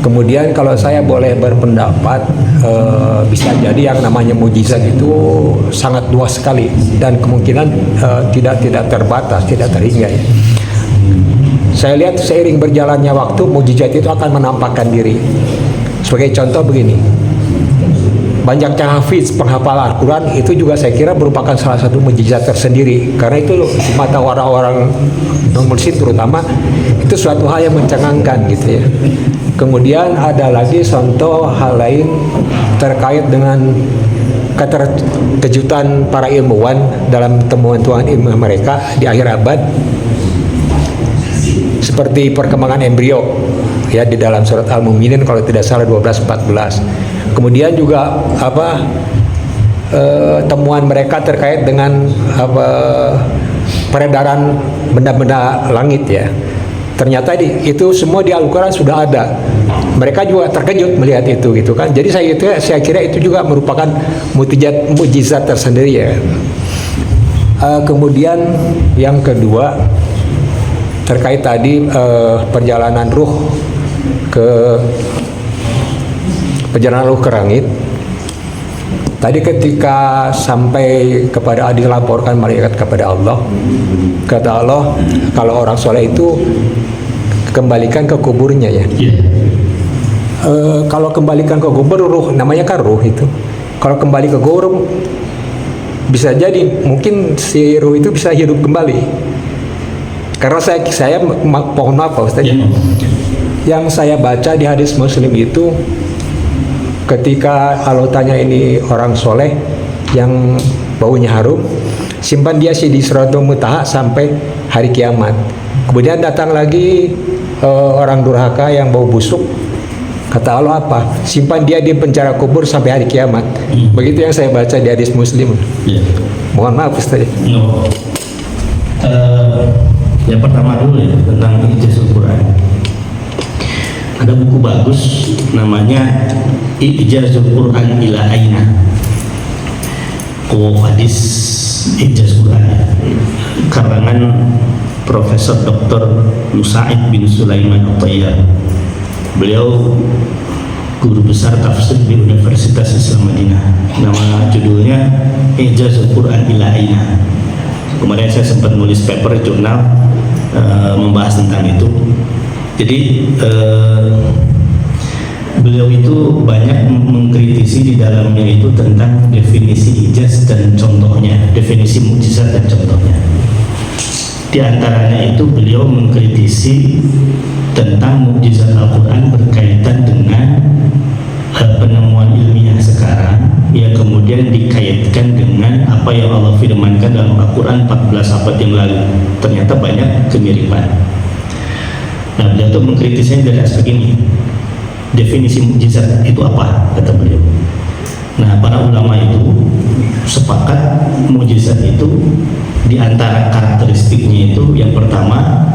Kemudian kalau saya boleh berpendapat, bisa jadi yang namanya mukjizat itu sangat luas sekali dan kemungkinan tidak terbatas, tidak terhingga ya. Saya lihat seiring berjalannya waktu, mukjizat itu akan menampakkan diri. Sebagai contoh begini, banyaknya hafiz penghafal Al-Quran itu juga saya kira merupakan salah satu mukjizat tersendiri, karena itu di mata orang-orang non-muslim terutama itu suatu hal yang mencengangkan gitu ya. Kemudian ada lagi contoh hal lain terkait dengan keterkejutan para ilmuwan dalam temuan-temuan ilmu mereka di akhir abad, seperti perkembangan embrio ya di dalam surat Al-Mu'minin kalau tidak salah 12-14. Kemudian juga temuan mereka terkait dengan peredaran benda-benda langit ya. Ternyata itu semua di Al-Quran sudah ada. Mereka juga terkejut melihat itu gitu kan. Jadi saya kira itu juga merupakan mukjizat tersendiri ya. Kemudian yang kedua terkait tadi perjalanan ruh ke langit. Tadi ketika sampai kepada dilaporkan malaikat kepada Allah, kata Allah kalau orang soleh itu kembalikan ke kuburnya ya. Kalau kembalikan ke kubur ruh, namanya kan ruh itu. Kalau kembali ke kubur bisa jadi mungkin si ruh itu bisa hidup kembali. Karena saya mohon maaf Pak Ustaz. Yang saya baca di hadis Muslim itu, ketika Allah tanya ini orang soleh yang baunya harum, simpan dia di Sidratul Muntaha sampai hari kiamat. Kemudian datang lagi orang durhaka yang bau busuk, kata Allah apa? Simpan dia di penjara kubur sampai hari kiamat. Begitu yang saya baca di hadis Muslim. Mohon maaf Ustaz. Yang pertama dulu ya tentang ijazah Quran. Ada buku bagus namanya Ijazah Quran ila Aina. Hadis Ijazah Quran karangan Profesor Dr. Musa'id bin Sulaiman At-Tayyar. Beliau guru besar tafsir di Universitas Islam Madinah. Nama judulnya Ijazah Quran ila Aina. Kemarin saya sempat nulis paper jurnal membahas tentang itu. Jadi beliau itu banyak mengkritisi di dalamnya itu tentang definisi ijaz dan contohnya, definisi mukjizat dan contohnya. Di antaranya itu beliau mengkritisi tentang mukjizat Al-Quran berkaitan dengan penemuan ilmiah sekarang, ya kemudian dikaitkan dengan apa yang Allah firmankan dalam Al-Quran 14 abad yang lalu. Ternyata banyak kemiripan. Nah, beliau itu mengkritisnya dari aspek ini. Definisi mukjizat itu apa, kata beliau. Nah, para ulama itu sepakat mukjizat itu di antara karakteristiknya itu yang pertama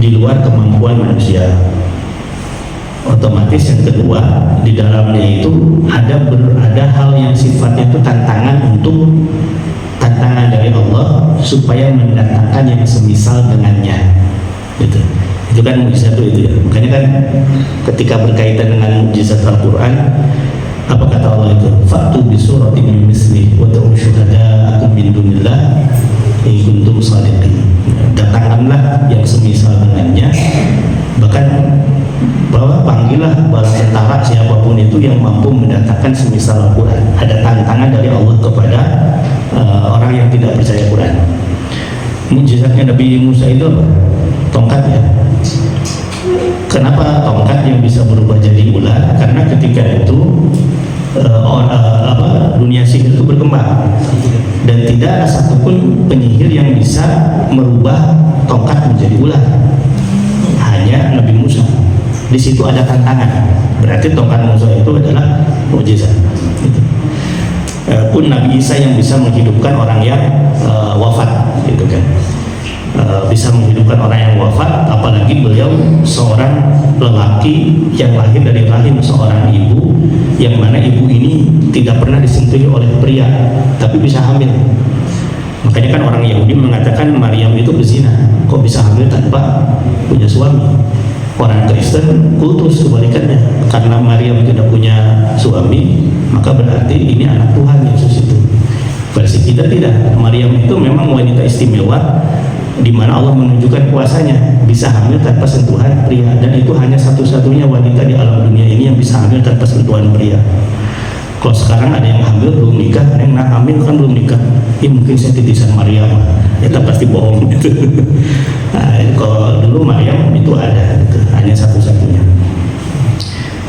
di luar kemampuan manusia. Otomatis yang kedua di dalamnya itu ada hal yang sifatnya itu tantangan dari Allah supaya mendatangkan yang semisal dengannya. Gitu. Itu kan mukjizat itu ya. Makanya kan ketika berkaitan dengan mukjizat Al-Quran, apa kata Allah itu? Fa'tu bi suratin min misli wa ta'u syuhada'akum min dunillah in kuntum mengatakan semisal Al-Quran. Ada tantangan dari Allah kepada orang yang tidak percaya Quran. Mukjizatnya Nabi Musa itu apa? Tongkatnya. Kenapa tongkat yang bisa berubah jadi ular? Karena ketika itu dunia sihir itu berkembang dan tidak ada satupun penyihir yang bisa merubah tongkat menjadi ular, hanya Nabi Musa. Di situ ada tantangan, berarti tongkat Musa itu adalah mukjizat. Pun Nabi Isa yang bisa menghidupkan orang yang wafat, gitu kan. Bisa menghidupkan orang yang wafat, apalagi beliau seorang lelaki yang lahir dari rahim seorang ibu, yang mana ibu ini tidak pernah disentuhi oleh pria, tapi bisa hamil. Makanya kan orang Yahudi mengatakan Maryam itu berzina, kok bisa hamil tanpa punya suami. Orang Kristen kultus kebalikannya, karena Maryam tidak punya suami, maka berarti ini anak Tuhan Yesus itu. Versi kita tidak, Maryam itu memang wanita istimewa, di mana Allah menunjukkan kuasanya, bisa hamil tanpa sentuhan pria, dan itu hanya satu-satunya wanita di alam dunia ini yang bisa hamil tanpa sentuhan pria. Kalau sekarang ada yang hamil belum nikah, yang hamil kan belum nikah, mungkin saya titisan Maryam, itu pasti bohong gitu. Nah, kalau dulu Maryam itu ada, gitu. Hanya satu-satunya.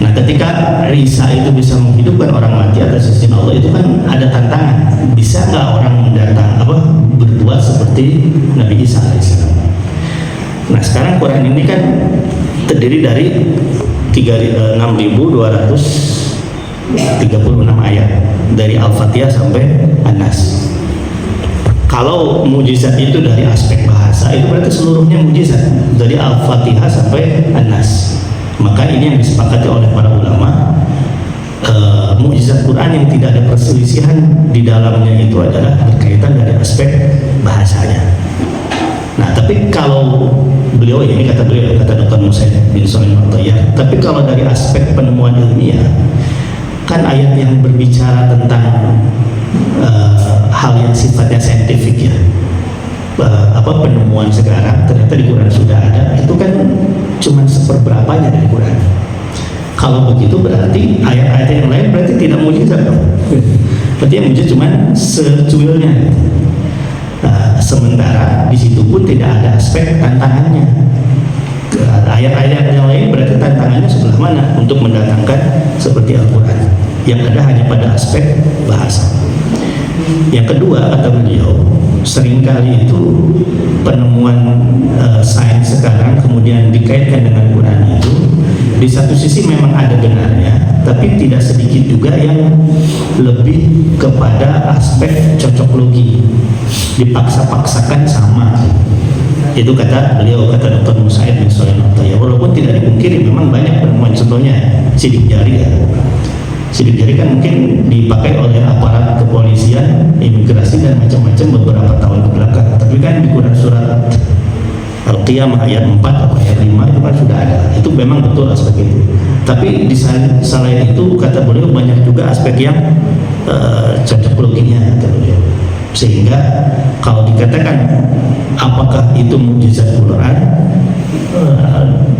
Nah, ketika Isa itu bisa menghidupkan orang mati atas izin Allah, itu kan ada tantangan. Bisa nggak orang datang berbuat seperti Nabi Isa alaihissalam? Nah, sekarang Quran ini kan terdiri dari 6.236 ayat dari Al-Fatihah sampai An-Nas. Kalau mujizat itu dari aspek bahasa, itu berarti seluruhnya mujizat dari Al-Fatihah sampai An-Nas. Maka ini yang disepakati oleh para ulama, mukjizat Quran yang tidak ada perselisihan di dalamnya itu adalah berkaitan dari aspek bahasanya. Nah, tapi kalau beliau ini kata Dr. Musa bin Shalih Al-Tayyar, tapi kalau dari aspek penemuan ilmiah, kan ayat yang berbicara tentang hal yang sifatnya saintifik ya, penemuan sekarang ternyata di Quran sudah ada, itu kan cuma seperberapanya dari Quran. Kalau begitu berarti ayat-ayat yang lain berarti tidak mujizat dong. Berarti yang mujizat cuma secuilnya. Sementara di situ pun tidak ada aspek tantangannya. Ayat-ayat yang lain berarti tantangannya sebelah mana untuk mendatangkan seperti Al-Quran, yang ada hanya pada aspek bahasa. Yang kedua, kata beliau, seringkali itu penemuan sains sekarang kemudian dikaitkan dengan Quran itu, di satu sisi memang ada benarnya, tapi tidak sedikit juga yang lebih kepada aspek cocok logi, dipaksa-paksakan sama. Itu kata beliau, kata Dr. Musa bin Shalih Al-Tayyar. Walaupun tidak dipungkiri memang banyak penemuan, contohnya sidik jari ya. Sidik jari kan mungkin dipakai oleh aparat kepolisian, imigrasi dan macam-macam beberapa tahun ke belakang. Tapi kan di Quran surat Al-Qiyamah ayat 4 atau ayat 5 itu kan sudah ada. Itu memang betul aspek itu. Tapi di selain itu kata beliau banyak juga aspek yang cocok loginya, kata beliau. Sehingga kalau dikatakan apakah itu mukjizat Quran,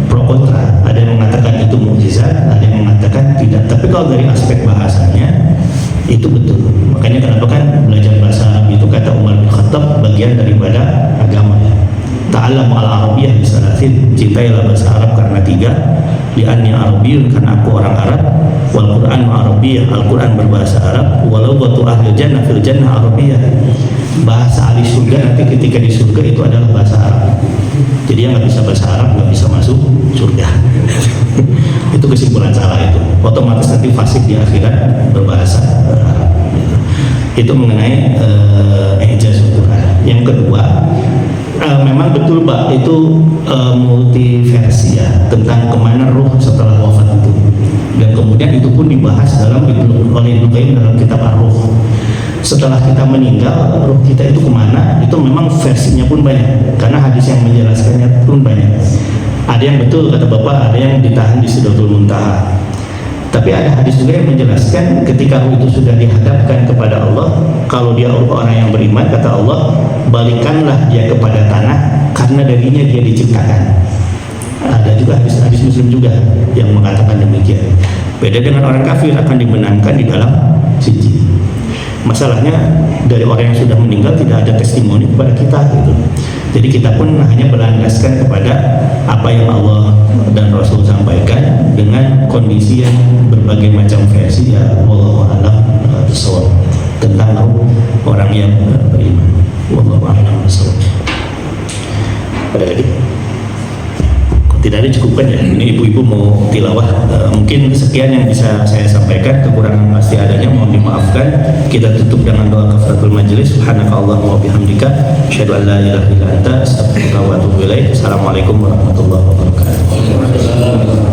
pro kontra. Ada yang mengatakan itu mukjizat, ada yang mengatakan tidak. Tapi kalau dari aspek bahasanya itu betul. Makanya kenapa kan belajar bahasa Arab itu kata Umar bin Khattab bagian daripada agama ya. Ta'allamu al-arabiyyah bisalasin, cintailah bahasa Arab karena 3, li'anni arabiyyun, karena aku orang Arab, wal Qur'an arabiyyah, Al-Quran berbahasa Arab, walau batu ahli jannah fil jannah arabiyyah, bahasa ahli surga nanti ketika di surga itu adalah bahasa Arab. Jadi yang nggak bisa bahasa Arab nggak bisa masuk surga. Itu kesimpulan salah itu. Otomatis nanti fasik di akhirat berbahasa Arab. Itu mengenai ijaz Al-Quran. Yang kedua, memang betul Pak, itu multiversi ya tentang kemana ruh setelah wafat itu, dan kemudian itu pun dibahas oleh Ibnu Qayyim dalam kitab Ar-Ruh. Setelah kita meninggal, ruh kita itu kemana, itu memang versinya pun banyak, karena hadis yang menjelaskannya pun banyak. Ada yang betul kata Bapak, ada yang ditahan di Sidratul Muntaha. Tapi ada hadis juga yang menjelaskan ketika ruh itu sudah dihadapkan kepada Allah, kalau dia orang yang beriman, kata Allah, balikanlah dia kepada tanah karena darinya dia diciptakan. Ada juga hadis Muslim juga yang mengatakan demikian. Beda dengan orang kafir, akan dibenamkan di dalam sijil. Masalahnya dari orang yang sudah meninggal tidak ada testimoni kepada kita gitu. Jadi kita pun hanya berlandaskan kepada apa yang Allah dan Rasul sampaikan dengan kondisi yang berbagai macam versi, ya wallahu a'lam bishawab, tentang orang yang beriman. Wallahu a'lam bishawab. Ada lagi? Tidak ada, cukupkan ya. Ini ibu-ibu mau tilawah. Mungkin sekian yang bisa saya sampaikan, kekurangan pasti adanya, mohon dimaafkan. Kita tutup dengan doa kafaratul majelis. Subhanakallahumma wa bihamdika, asyhadu an la ilaha illa anta, astaghfiruka wa atubu ilaik. Assalamualaikum warahmatullahi wabarakatuh.